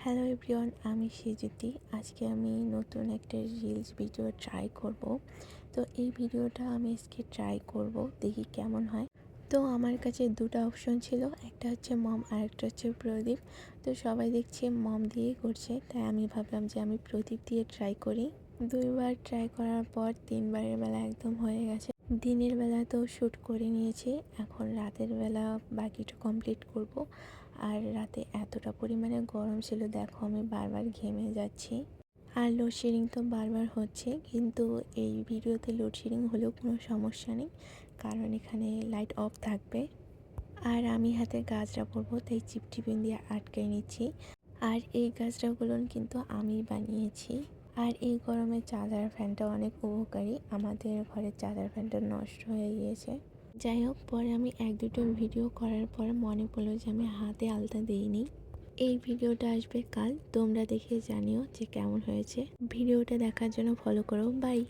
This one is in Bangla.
হ্যালো এভরিওয়ান, আমি সেজুতি। আজকে আমি নতুন একটা রিলস ভিডিও ট্রাই করব। তো এই ভিডিওটা আমি আজকে ট্রাই করব, দেখি কেমন হয়। তো আমার কাছে দুটো অপশন ছিল, একটা হচ্ছে মম আর একটা হচ্ছে প্রদীপ। তো সবাই দেখছে মম দিয়েই করছে, তাই আমি ভাবলাম যে আমি প্রদীপ দিয়ে ট্রাই করি। দুইবার ট্রাই করার পর তিনবারের বেলা একদম হয়ে গেছে। দিনের বেলা তো শ্যুট করে নিয়েছি, এখন রাতের বেলা বাকিটা কমপ্লিট করব। আর রাতে এতটা পরিমাণে গরম ছিল, দেখো আমি বারবার ঘেমে যাচ্ছি। আর লোডশেডিং তো বারবার হচ্ছে, কিন্তু এই ভিডিওতে লোডশেডিং হলেও কোনো সমস্যা নেই, কারণ এখানে লাইট অফ থাকবে। আর আমি হাতে গাজরা পরবো, তাই চিপটিপিন দিয়ে আটকে নিচ্ছি। আর এই গাজরাগুলো কিন্তু আমি বানিয়েছি। আর এই গরমে চার্জার ফ্যানটা অনেক উপকারী, আমাদের ঘরের চার্জার ফ্যানটা নষ্ট হয়ে গিয়েছে। যাই হোক, পরে আমি এক দুটো ভিডিও করার পর মনে পড়লো যে আমি হাতে আলতা দিইনি। এই ভিডিওটা আসবে কাল, তোমরা দেখে জানিও যে কেমন হয়েছে। ভিডিওটা দেখার জন্য ফলো করো, বাই।